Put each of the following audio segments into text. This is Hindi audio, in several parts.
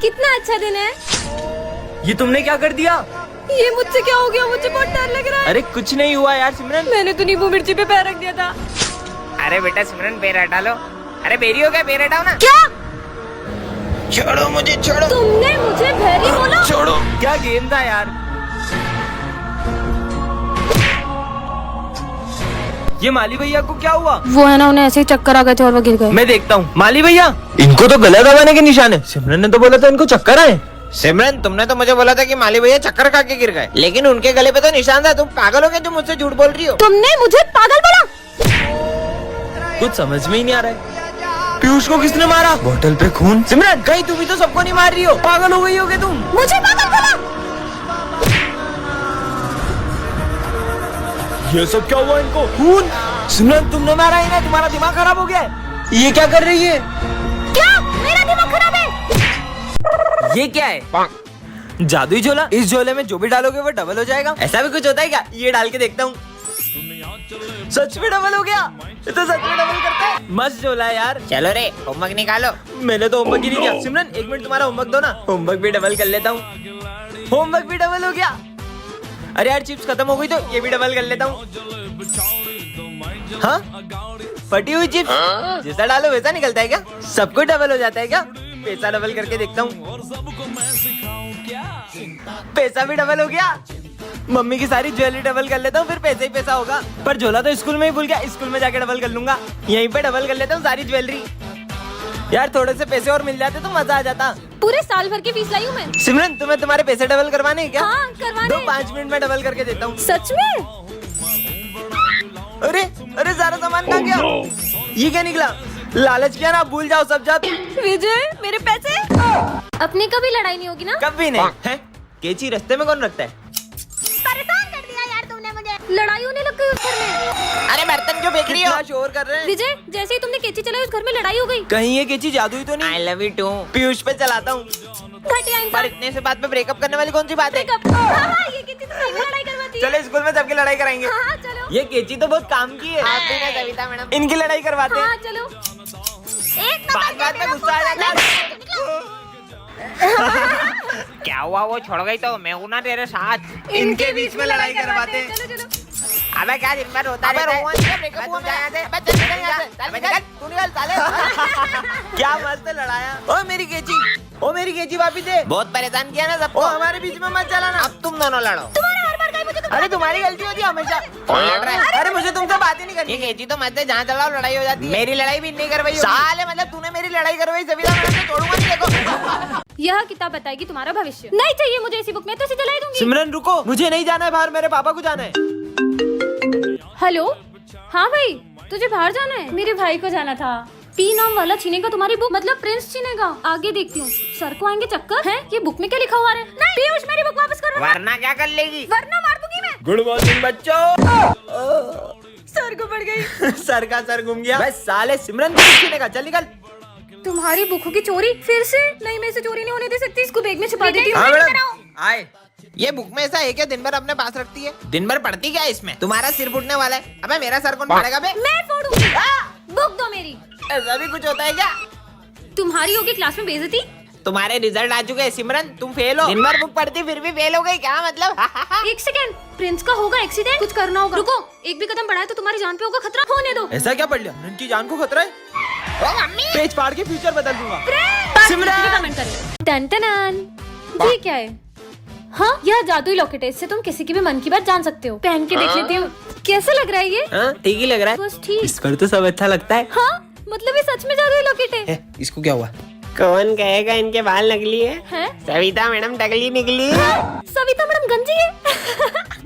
कितना अच्छा दिन है। ये तुमने क्या कर दिया? ये मुझसे क्या हो गया? मुझे बहुत डर लग रहा है। अरे कुछ नहीं हुआ यार सिमरन। मैंने तो नींबू मिर्ची पे पैर रख दिया था। अरे बेटा सिमरन पैर हटा लो। अरे बेरी हो गया, पैर हटाओ ना। क्या? छोड़ो मुझे, छोड़ो। तुमने मुझे भैरी बोला? छोड़ो। क्या गेम था यार। ये माली भैया को क्या हुआ? वो है ना, उन्हें ऐसे ही चक्कर आ गए थे और वो गिर गए। मैं देखता हूँ। माली भैया, इनको तो गला दबाने के निशान है। सिमरन ने तो बोला था इनको चक्कर आए। सिमरन तुमने तो मुझे बोला था कि माली भैया चक्कर खा के गिर गए, लेकिन उनके गले पे तो निशान था। तुम पागल हो गए जो मुझसे झूठ बोल रही हो? तुमने मुझे पागल बोला? कुछ समझ में ही नहीं आ रहा है। पीयूष को किसने मारा? बोतल पे खून। सिमरन कहीं तुम भी तो सबको नहीं मार रही हो? पागल हो गई होगे तुम। मुझे पागल बोला? ये सब क्या हुआ इनको? खून। सिमरन तुमने मारा ही ना, तुम्हारा दिमाग खराब हो गया है। ये क्या कर रही है? क्या मेरा दिमाग खराब है? ये क्या है? जादुई झोला। इस झोले में जो भी डालोगे वो डबल हो जाएगा। ऐसा भी कुछ होता है क्या? ये डाल के देखता हूँ। सच में डबल हो गया। ये तो सच में डबल करता है। मस्त झोला है यार। चलो रे होमवर्क निकालो। मैंने तो होमवर्क ही नहीं किया। सिमरन एक मिनट तुम्हारा होमवर्क दो ना। होमवर्क भी डबल कर लेता हूँ। होमवर्क भी डबल हो गया। अरे यार चिप्स खत्म हो गई तो ये भी डबल कर लेता हूँ। हाँ फटी हुई चिप्स जैसा डालो वैसा निकलता है क्या? सब कुछ डबल हो जाता है क्या? पैसा डबल करके देखता हूँ। पैसा भी डबल हो गया। मम्मी की सारी ज्वेलरी डबल कर लेता हूँ, फिर पैसा ही पैसा होगा। पर झोला तो स्कूल में ही भूल गया। स्कूल में जाके डबल कर लूंगा। यहीं पे डबल कर लेता हूँ सारी ज्वेलरी। यार थोड़े से पैसे और मिल जाते तो मजा आ जाता। पूरे साल भर की फीस लाई हूँ मैं। सिमरन तुम्हें तुम्हारे पैसे डबल करवाने हैं क्या? हाँ करवाने। दो 5 मिनट में डबल करके देता हूँ। सच में? अरे अरे सारा सामान कहाँ गया? ये क्या निकला? लालच किया ना, भूल जाओ सब जात। विजय मेरे पैसे। अपनी कभी लड़ाई नहीं होगी ना? कभी नहीं है। केची रास्ते में कौन रखता है? परेशान कर दिया यार तुमने मुझे। लड़ाई होने लग गई उस घर में। अरे बर्तन क्यों फेंक रही हो? कितना शोर कर रहे हैं। विजय जैसे ही तुमने केची चलाई उस घर में लड़ाई हो गई। कहीं ये केची जादुई तो नहीं? I love you too. Piyush पे चलाता हूँ। घटिया इंसान। पर इतने से बात पे ब्रेकअप करने वाली कौन सी बात है? ब्रेकअप। हाँ, ये केची तो सही में लड़ाई करवाती है। चलो स्कूल में सबकी लड़ाई कराएंगे। हाँ चलो। ये केची तो बहुत काम की है। आप भी ना सविता मैडम। इनकी लड़ाई करवाते हाँ हैं। चलो। एक बात बात में गुस्सा आ जाता है। क्या हुआ? वो छोड़ गई तो मैं हूं ना तेरे साथ। इनके बीच में लड़ाई करवाते हैं। चलो चलो। अबे क्या दिन भर होता रहता है? ब्रेकअप हुआ यहाँ से। बस चल निकल यहाँ से। चल निकल। तू निकल साले। क्या मस्त लड़ाया। ओ मेरी केची, ओ मेरी केची वापिस दे। बहुत परेशान किया ना सबको। ओ हमारे बीच में मत चलाना। अब तुम दोनों लड़ो। तुम्हारा हर बार का ही मुझे अरे तुम्हारी गलती होती है हमेशा। कौन लड़ रहा है? अरे मुझे तुमसे बात ही नहीं ये करनी। केजी तो मत है, जहाँ चलाओ लड़ाई हो जाती है। मेरी लड़ाई भी नहीं करवाई होगी। साले मतलब तूने मेरी लड़ाई करवाई। सविता मैडम से छोड़ूंगा नहीं देखो। यह किताब बताएगी तुम्हारा भविष्य। नहीं चाहिए मुझे इसी बुक में, तो इसे जला दूंगी। सिमरन रुको, मुझे नहीं जाना है बाहर, मेरे पापा को जाना है। हेलो। हाँ भाई तुझे बाहर जाना है? मेरे भाई को जाना था। पी नाम वाला छीनेगा तुम्हारी बुक, मतलब प्रिंस छीनेगा। आगे देखती हूँ। सर को आएंगे चक्कर है। ये बुक में क्या लिखा हुआ है? नहीं पीयूष मेरी बुक वापस करो। वरना क्या कर लेगी? वरना मार दूंगी मैं। गुड मॉर्निंग बच्चों। सर को पड़ गई। सर का सर घूम गया। बस साले सिमरन को छीने का। चल निकल। तुम्हारी बुकों की चोरी फिर से? नहीं मैं इसे चोरी नहीं होने दे सकती। इसको बैग में छुपा देती हूँ। हाँ मैडम आए। ये बुक में ऐसा है क्या दिन भर अपने पास रखती है? दिन भर पढ़ती क्या है इसमें? तुम्हारा सिर फूटने वाला है। अबे मेरा सर कौन फाड़ेगा बे? मैं फोड़ूंगी। बुक दो मेरी। ऐसा भी कुछ होता है क्या? तुम्हारी होगी क्लास में बेइज्जती। तुम्हारे रिजल्ट आ चुके हैं सिमरन, तुम फेल हो। दिन भर बुक पढ़ती फिर भी फेल हो गई, क्या मतलब? एक सेकंड, प्रिंस का होगा एक्सीडेंट, कुछ करना होगा। रुको, एक भी कदम बढ़ाए तो तुम्हारी जान पे होगा खतरा। होने दो। ऐसा क्या पढ़ लिया? इनकी जान को खतरा है। ओ मम्मी, पेज फाड़ के फ्यूचर बदल दूंगा। सिमरन कमेंट करें। टन ये क्या है? हाँ यह जादुई लॉकेट है, इससे तुम किसी की भी मन की बात जान सकते हो। पहन के देख लेती हूँ कैसा लग रहा है ये। हाँ ठीक ही लग रहा है। बस ठीक। इस पर तो सब अच्छा लगता है। हाँ मतलब ये सच में जादुई लॉकेट है। इसको क्या हुआ? कौन कहेगा इनके बाल नकली है? हैं? सविता मैडम टकली निकली है। सविता मैडम गंजी है।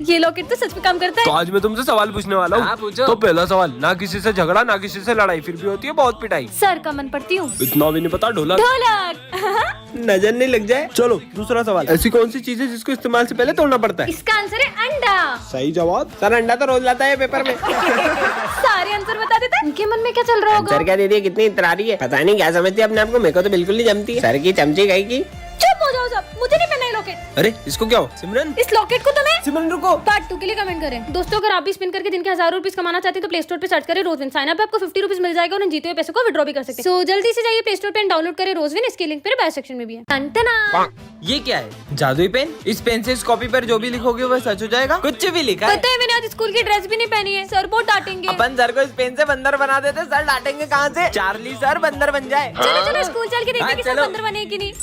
ये लॉकेट तो सच में काम करता तो है। आज मैं तुमसे सवाल पूछने वाला हाँ, हूँ। पूछो। तो पहला सवाल, ना किसी से झगड़ा ना किसी से लड़ाई, फिर भी होती है बहुत पिटाई। सर का मन पड़ती हूँ। इतना भी नहीं पता ढोलक। ढोलक। नजर नहीं लग जाए। चलो दूसरा सवाल, ऐसी कौन सी चीज है जिसको इस्तेमाल से पहले तोड़ना पड़ता है? इसका आंसर है अंडा। सही जवाब। सर अंडा तो रोज लाता है पेपर में। सारे आंसर बता देता है। इनके मन में क्या चल रहा होगा? सर क्या दीदी कितनी इतरारी है, पता नहीं क्या समझती है अपने आप को। मेरे को तो बिल्कुल नहीं जमती है। सर की चमची गई की। चुप हो हो जाओ सब, मुझे नहीं पहनना ये लॉकेट। अरे इसको क्या हो सिमरन? इस लॉकेट को तुम्हें सिमरन रुको। पार्ट 2 के लिए कमेंट करें। दोस्तों अगर आप भी स्पिन करके दिन के 1000 रुपीज कमाना चाहते हैं तो प्ले स्टोर पे सर्च करें रोजविन। साइन अप आपको 50 रुपीज मिल जाएगा और उन जीते हुए पैसे को विड्रॉ भी कर सकते हैं। सो जल्दी से जाइए प्ले स्टोर पे डाउनलोड करें रोजविन। इसके लिंक मेरे बायो सेक्शन में भी है। टंटना। ये क्या है? जादुई पेन? इस पेन से इस कॉपी पर जो भी लिखोगे वह सच हो जाएगा? कुछ भी लिखा है? पता है मैंने आज स्कूल की ड्रेस भी नहीं पहनी है, सर बहुत डांटेंगे। अपन सर को इस पेन से बंदर बना देते, सर डांटेंगे कहाँ से? चार्ली सर बंदर बन जाए। चलो चलो स्कूल चल के देखते हाँ, हैं कि सर चलो। बंदर बने कि नहीं।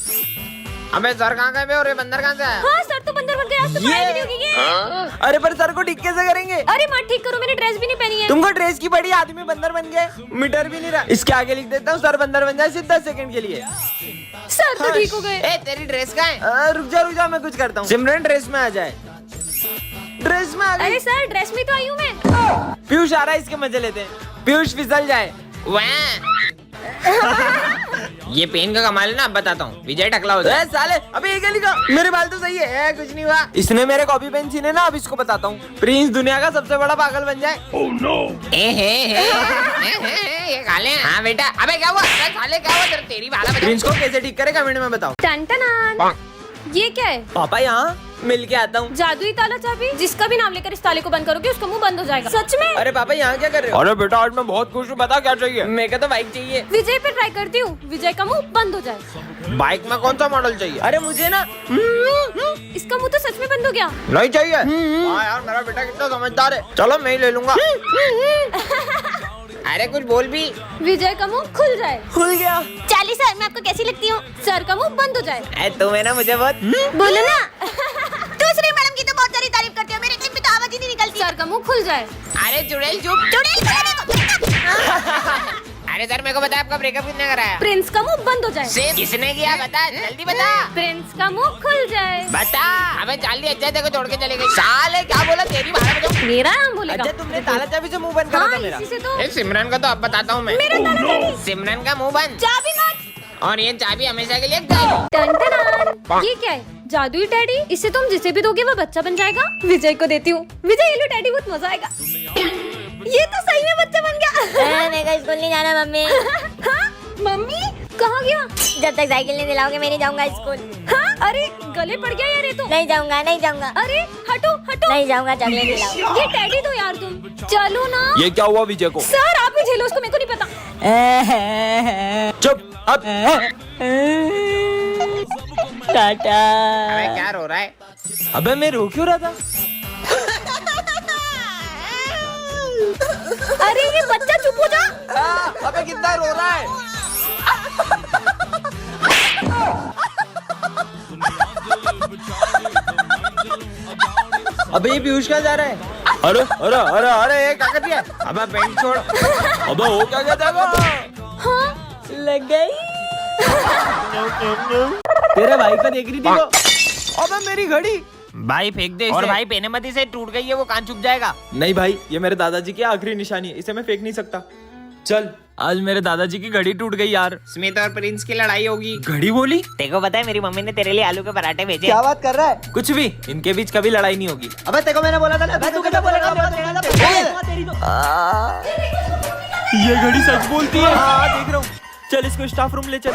अबे सर कहाँ गए बे और ये बंदर कहाँ से आया? हाँ सर तो बंदर बन गए, आज तो पढ़ाई भी नहीं होगी ये। अरे पर सर को ठीक कैसे करेंगे? अरे मत ठीक करो, मैंने ड्रेस भी नहीं पहनी है। तुमको ड्रेस की पड़ी, आदमी बंदर बन गए, मीटर भी नहीं रहा। इसके आगे लिख देता हूँ सर बंदर बन जाए सिर्फ 10 सेकंड के लिए। सर तो ठीक हो गए। ए तेरी ड्रेस कहाँ है? रुक जा मैं कुछ करता हूँ। सिमरन ड्रेस में आ जाए। ड्रेस में आ गई। अरे सर ड्रेस में तो आई हूँ मैं। पीयूष आ रहा है, इसके मजे लेते हैं। पीयूष फिसल जाए। ये पेन का कमाल है ना, अब बताता हूँ। विजय टकला हो जाए। साले अबे ये क्या लिखा? मेरे बाल तो सही है, कुछ नहीं हुआ। इसने मेरे कॉपी पेन छीने ना, अब इसको बताता हूँ। प्रिंस दुनिया का सबसे बड़ा पागल बन जाए। ये काले हैं। हाँ बेटा। अबे क्या हुआ? अबे साले क्या हुआ? तेरी बाला बजा। प्रिंस को कैसे ठीक करे कमेंट में बताओ। टंटना। ये क्या है? पापा यहाँ मिल के आता हूँ। जादुई ताला चाबी, जिसका भी नाम लेकर इस ताले को बंद करोगे उसका मुंह बंद हो जाएगा। सच में? अरे पापा यहाँ क्या कर रहे हो? अरे बेटा आज मैं बहुत खुश हूँ, बता क्या चाहिए? मेरे को तो बाइक चाहिए। विजय पे ट्राई करती हूँ, विजय का मुंह बंद हो जाए। बाइक में कौन सा मॉडल चाहिए? अरे मुझे ना इसका मुंह तो सच में बंद हो गया। नहीं चाहिए। हाँ यार मेरा बेटा कितना समझदार है। चलो मैं ही ले लूंगा। अरे कुछ बोल भी। विजय का मुंह खुल जाए। खुल गया। चाली सर मैं आपको कैसी लगती हूँ? सर का मुंह बंद हो जाए। तुम्हें ना मुझे बहुत बोलो ना। दूसरी मैडम की तो बहुत सारी तारीफ करते हो, मेरे टिप में तो आवाज ही नहीं निकलती। सर का मुंह खुल जाए। अरे चुड़ैल चुप। अरे सर मेरे को बता आपका ब्रेकअप किसने कराया? प्रिंस का मुंह बंद हो जाए। किसने किया? बता जल्दी बता। प्रिंस का मुंह खुल जाए। बता। अबे चार्ली अच्छा देखो छोड़ के चले गए। साले क्या बोला? तेरी बाला बजाऊं? मेरा नाम बोलेगा। अच्छा तुमने ताला चाबी से मुंह बंद करा था हाँ मेरा। इसी से तो। एक सिमरन का तो अब बताता हूँ मैं। मेरा ताला चाबी। सिमरन का मुंह बंद चाबी मत। और ये चाबी हमेशा के लिए गायब। टन-टन-टन। ये क्या है? जादुई टेडी। इससे तुम जिसे भी दोगे वो बच्चा बन जाएगा। विजय को देती हूँ। विजय ये लो टेडी, बहुत मजा आएगा। ये तो सही में बच्चा बन गया। मेरे को स्कूल नहीं जाना मम्मी। हाँ? मम्मी कहाँ गया? जब तक साइकिल नहीं दिलाओगे मैं नहीं जाऊंगा स्कूल। हाँ? अरे गले पड़ गया यार ये तो। नहीं जाऊंगा नहीं जाऊंगा अरे हटो हटो। नहीं जाऊंगा, चॉकलेट दिलाओ। ये टेडी दो यार तुम। चलो ना। ये क्या हुआ विजय को? सर आप ही झेलो उसको, मेरे को नहीं पता। चुप अब। टाटा। अबे क्या रो रहा है? अबे मैं रो क्यों रहा था? अरे ये बच्चा चुप हो जा। अबे कितना रो रहा है? अबे ये पीयूष कहाँ जा रहा है? अरे अरे अरे अरे ये क्या कर दिया? अबे पेंट छोड़। अबे वो क्या कहता है? हाँ लग गई। तेरे भाई को देख रही थी वो। अबे मेरी घड़ी। भाई फेंक दे और भाई पेने मत, इसे टूट गई है वो कान चुप जाएगा। नहीं भाई, ये मेरे दादाजी की आखिरी निशानी है, इसे मैं फेंक नहीं सकता। चल आज मेरे दादाजी की घड़ी टूट गई यार। स्मिथ और प्रिंस की लड़ाई होगी। घड़ी बोली? तेको पता है मेरी मम्मी ने तेरे लिए आलू के पराठे भेजे। क्या बात कर रहा है? कुछ भी, इनके बीच कभी लड़ाई नहीं होगी। अबे तेको मैंने बोला था ना। तू कैसे बोलेगा? ये घड़ी सच बोलती है। हाँ देख रहा हूँ। चल इसको स्टाफ रूम ले चल।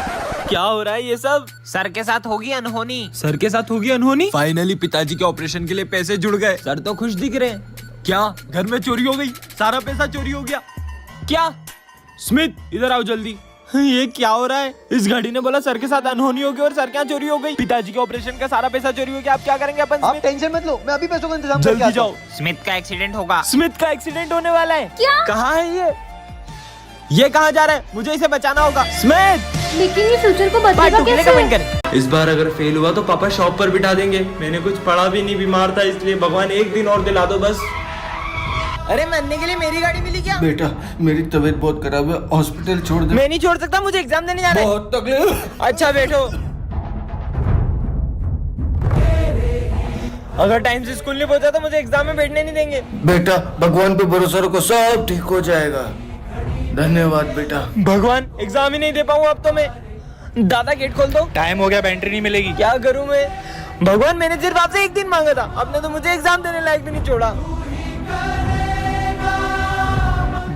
क्या हो रहा है ये सब? सर के साथ होगी अनहोनी। सर के साथ होगी अनहोनी? फाइनली पिताजी के ऑपरेशन के लिए पैसे जुड़ गए। सर तो खुश दिख रहे हैं। क्या घर में चोरी हो गई? सारा पैसा चोरी हो गया क्या? स्मिथ इधर आओ जल्दी। ये क्या हो रहा है? इस घड़ी ने बोला सर के साथ अनहोनी होगी और सर क्या चोरी हो गई? पिताजी के ऑपरेशन का सारा पैसा चोरी हो गया। आप क्या करेंगे अपन? आप टेंशन मत लो, मैं अभी पैसों का इंतजाम करके जल्दी आता जाओ। हूँ। स्मिथ का एक्सीडेंट होगा। स्मिथ का एक्सीडेंट होने वाला है। क्या? कहाँ है ये कहाँ जा रहा है? मुझे इसे बचाना होगा। स्मिथ लेकिन ये फ्यूचर को बचाएगा कैसे? कमेंट करें। इस बार अगर फेल हुआ तो पापा शॉप पर बिठा देंगे। मैंने कुछ पढ़ा भी नहीं, बीमार था, इसलिए भगवान एक दिन और दिला दो बस। अरे मरने के लिए मेरी गाड़ी मिली क्या? बेटा मेरी तबीयत बहुत खराब है, हॉस्पिटल छोड़ दे। मैं नहीं छोड़ सकता, मुझे एग्जाम देने जाना है। बहुत तकलीफ। अच्छा बैठो। अगर टाइम से स्कूल नहीं पहुंचा तो मुझे एग्जाम में बैठने नहीं देंगे। बेटा भगवान पे भरोसा रखो, सब ठीक हो जाएगा। धन्यवाद बेटा। भगवान एग्जाम ही नहीं दे पाऊँ अब तो मैं। दादा गेट खोल दो। टाइम हो गया, बैटरी नहीं मिलेगी। क्या करूँ मैं? भगवान मैंने सिर्फ आपसे एक दिन मांगा था, आपने तो मुझे एग्जाम देने लायक भी नहीं छोड़ा।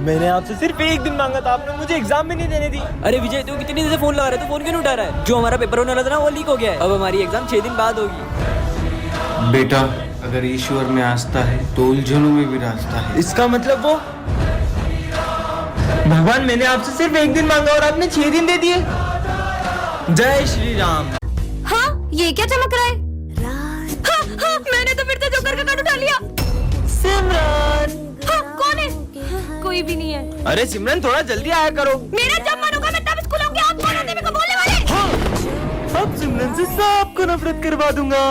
मैंने आपसे सिर्फ एक दिन मांगा था, आपने मुझे एग्जाम भी नहीं देने दी। अरे विजय तू कितनी देर से फोन लगा रहा है, तू फोन क्यों नहीं उठा रहा है? जो हमारा पेपर होने वाला था ना वो लीक हो गया है। अब हमारी एग्जाम 6 दिन बाद होगी। बेटा अगर ईश्वर में आस्था है तो उलझनों में भी रास्ता है। इसका मतलब वो भगवान, मैंने आपसे सिर्फ एक दिन मांगा और आपने 6 दिन दे दिए। जय श्री राम। हाँ ये क्या चमक रहा है? हाँ, मैंने तो फिर से जोकर का कार्ड उठा लिया। सिमरन। हाँ, कौन है? कोई भी नहीं है। अरे सिमरन थोड़ा जल्दी आया करो। मेरा जब मन होगा मैं तब स्कूल आऊंगी। आप कौन होते हैं मेरे को बोलने वाले? अब सिमरन से सबको नफरत करवा दूंगा।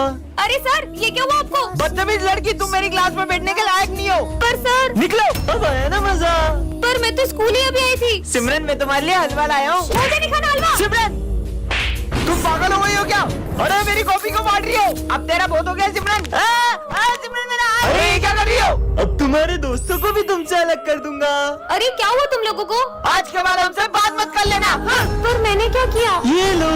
अरे सर ये क्या हुआ आपको? बदतमीज लड़की, तुम मेरी क्लास में बैठने के लायक नहीं हो। पर सर। निकलो। अब आया ना मजा। पर मैं तो स्कूल ही अभी आई थी। सिमरन मैं तुम्हारे लिए हलवा लाया हूँ। मुझे नहीं खाना हलवा। सिमरन तुम पागल हो गई हो क्या? अरे मेरी कॉपी को बांट रही हो। अब तेरा बहुत हो गया सिमरन। सिमरन मेरा। अरे ये क्या कर रही हो? अब तुम्हारे दोस्तों को भी तुमसे अलग कर दूंगा। अरे क्या हुआ तुम लोगों को? आज के बाद हमसे बात मत कर लेना। पर मैंने क्या किया? ये लो।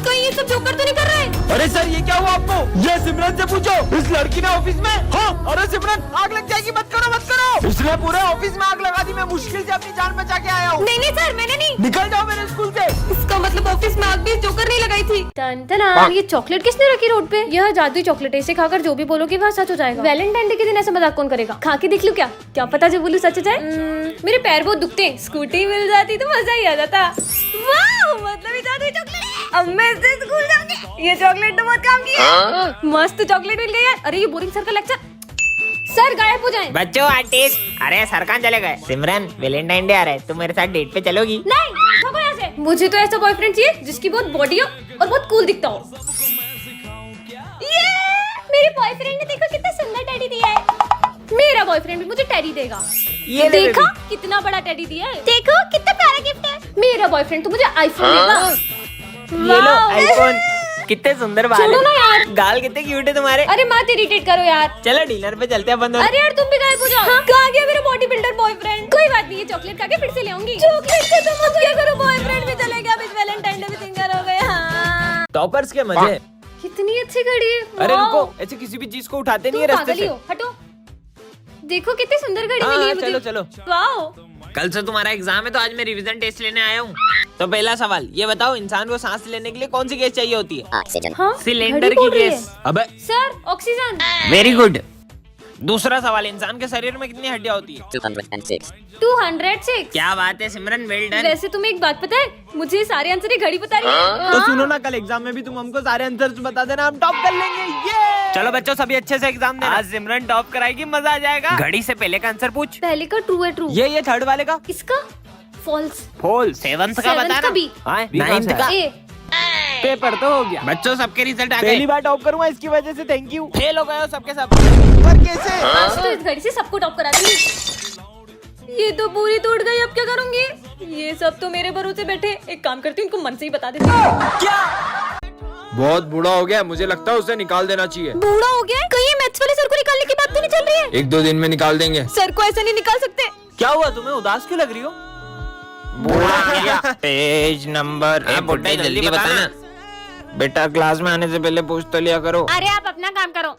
कहीं ये सब जोकर तो नहीं कर रहे? अरे सर ये क्या हुआ आपको? ये सिमरन से पूछो। इस लड़की ने ऑफिस में। हाँ अरे सिमरन आग लग जाएगी, मत करो मत करो। उसने पूरे ऑफिस में आग लगा दी। मैं मुश्किल से अपनी जान बचा के आया हूँ। नहीं नहीं सर मैंने नहीं। निकल जाओ मेरे स्कूल से। इसका मतलब ऑफिस में आग भी जोकर नहीं लगाई थी। टन ये चॉकलेट किसने रखी रोड पे? यह जादुई चॉकलेट है, इसे खाकर जो भी बोलोगे वह सच हो जाएगा। वैलेंटाइन डे के दिन ऐसा मजाक कौन करेगा? खा के देख लूं क्या? क्या पता जो बोलूं सच हो जाए। मेरे पैर बहुत दुखते हैं, स्कूटी मिल जाती तो मजा ही आ जाता। वाह मतलब ये जादुई चॉकलेट है। अब मैं इससे स्कूल जाऊंगी। ये चॉकलेट तो बहुत काम की है। मस्त चॉकलेट मिल गई है। अरे ये बोरिंग सर का लेक्चर। सर गायब हो जाएं। बच्चों आर्टिस्ट। अरे सर कहाँ चले गए? सिमरन वैलेंटाइन डे आ रहा है, तुम मेरे साथ डेट पे चलोगी? नहीं भागो यहाँ से। मुझे तो ऐसा बॉयफ्रेंड चाहिए जिसकी बहुत बॉडी हो और बहुत कूल दिखता हो। ये मेरे बॉयफ्रेंड ने देखो कितना सुंदर टेडी दिया है। मेरा बॉयफ्रेंड भी मुझे टेडी देगा। ये ले देखा कितना बड़ा टेडी दिया है। देखो कितना प्यारा गिफ्ट है। मेरा बॉयफ्रेंड तो मुझे आईफोन देगा। ये लो आईफोन। कितने सुंदर बाल छोड़ो ना यार। गाल कितने क्यूट है तुम्हारे। अरे मत इरिटेट करो यार। चलो डिनर पे चलते हैं बंदो। अरे यार तुम भी गायब हो जाओ। कहाँ गया मेरा बॉडी बिल्डर बॉयफ्रेंड? कोई बात नहीं, ये चॉकलेट खा के फिर से ले आऊंगी। चॉकलेट से तुम अब क्या करो? बॉयफ्रेंड भी चले गया, अब वैलेंटाइन डे भी सिंगर हो गया। टॉपर्स के मजे। कितनी अच्छी घड़ी है। अरे वाह। रुको, ऐसे किसी भी चीज को उठाते नहीं है तुम रास्ते पागल ही से। हो, हटो। देखो कितनी सुंदर घड़ी हाँ, मिली है मुझे। चलो, चलो। वाओ। कल से तुम्हारा एग्जाम है तो आज मैं रिवीजन टेस्ट लेने आया हूँ। तो पहला सवाल ये बताओ, इंसान को सांस लेने के लिए कौन सी गैस चाहिए होती है? हाँ, सिलेंडर घड़ी की बोल रही गैस। है। अबे सर ऑक्सीजन। Very good. दूसरा सवाल, इंसान के शरीर में कितनी हड्डियां होती है? 206। क्या बात है सिमरन, वेल डन। वैसे तुम्हें एक बात पता है, मुझे सारे आंसर ही घड़ी बता रही है। तो सुनो ना, कल एग्जाम में भी तुम हमको सारे आंसर्स बता देना, हम टॉप कर लेंगे। ये चलो बच्चों सभी अच्छे से एग्जाम देना। आज सिमरन टॉप कराएगी, मजा आ जाएगा। घड़ी से पहले का आंसर पूछ। पहले का ट्रू है ट्रू। ये थर्ड वाले का इसका फॉल्स। फॉल। सेवंथ का सेवंथ बताना। का बी। नाइन्थ का ए। पेपर तो हो गया। बच्चों सबके रिजल्ट आ गए। पहली बार टॉप करूंगा, इसकी वजह से थैंक यू। फेल हो गए हो सबके सब। पर कैसे? आज तो इस घड़ी से सबको टॉप करा दूंगी। ये तो पूरी टूट गई, अब क्या करूंगी? ये सब तो मेरे भरोसे बैठे। एक काम करती हूँ, इनको मन से ही बता देती हूँ। क्या? बहुत बूढ़ा हो गया, मुझे लगता है उसे निकाल देना चाहिए। बूढ़ा हो गया? कहीं मैथ्स वाले सर को निकालने की बात तो नहीं चल रही है? 1-2 दिन में निकाल देंगे। सर को ऐसे नहीं निकाल सकते। क्या हुआ, तुम्हें उदास क्यों लग रही हो? Page number. बुड्ढे जल्दी बताना। बेटा क्लास में आने से पहले पूछ तो लिया करो। अरे आप अपना काम करो।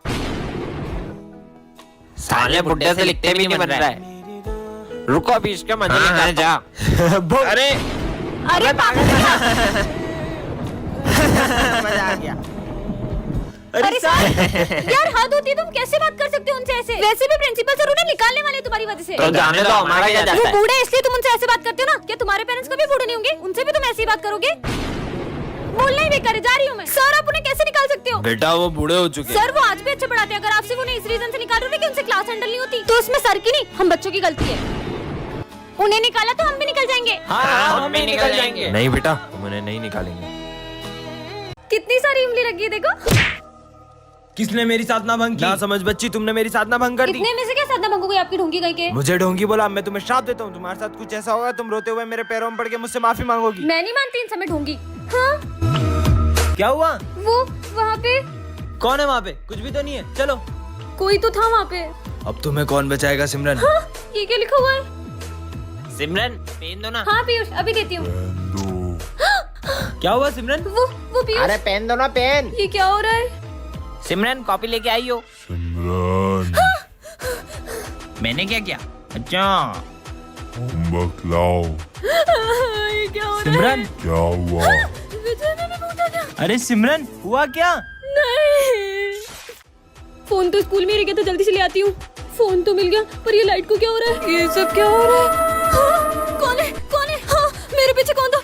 साले बुड्ढे से लिखते भी नहीं बन रहा है। रुको अभी इसके मजे में जा। अरे अरे मजा आ गया। अरे सर यार हद होती है, तुम कैसे बात कर सकते हो उनसे ऐसे? वैसे भी प्रिंसिपल सर उन्हें निकालने वाले तुम्हारी वजह से। तो जाने दो, हमारा क्या जाता वो है। बूढ़े इसलिए तुम उनसे ऐसे बात करते हो ना? क्या तुम्हारे पेरेंट्स कभी बूढ़े नहीं होंगे? उनसे भी तुम ऐसी बात करोगे? बोलना ही बेकार है, जा रही हूँ मैं। सर आप उन्हें कैसे निकाल सकते हो? बेटा वो बूढ़े हो चुके हैं। सर वो आज भी अच्छे पढ़ाते हैं। अगर आप सिर्फ उन्हें इस रीजन से निकाल रहे हो कि उनसे क्लास हैंडल नहीं होती, तो उसमें सर की नहीं हम बच्चों की गलती है। उन्हें निकाला तो हम भी निकल जाएंगे। हाँ, हम भी निकल जाएंगे। नहीं बेटा, हम उन्हें नहीं निकालेंगे। कितनी सारी इमली लगी है देखो। किसने मेरी साधना भंग की? ना समझ बच्ची, तुमने मेरी साधना भंग कर दी। इतने में से क्या साधना भंग हो गई आपकी ढोंगी गई के? मुझे ढोंगी बोला, मैं तुम्हें श्राप देता हूँ। तुम्हारे साथ कुछ ऐसा होगा, तुम रोते हुए मेरे पैरों में पड़ के मुझसे माफी मांगोगी। मैं नहीं मानती इन समय ढोंगी। हाँ क्या हुआ? वो वहाँ पे कौन है वहाँ पे? कुछ भी तो नहीं है। चलो। कोई तो था वहाँ पे। अब तुम्हें कौन बचाएगा सिमरन? हाँ, ये क्या लिखा हुआ है? सिमरन पेन दो ना। हाँ पीयूष अभी देती हूँ। क्या हुआ सिमरन? वो पीयूष। अरे पेन दो ना, पेन। ये क्या हो रहा है? सिमरन कॉपी लेके आई हो। मैंने क्या किया? अच्छा होमवर्क लाओ। ये क्या हो रहा है? सिमरन क्या हुआ? विजय मैंने पूछा क्या? अरे सिमरन हुआ क्या? नहीं, फोन तो स्कूल में ही रह गया था, जल्दी से ले आती हूँ। फोन तो मिल गया, पर ये लाइट को क्या हो रहा है? ये सब क्या हो रहा है? हाँ, कौन है? हाँ, मेरे पीछे कौन था?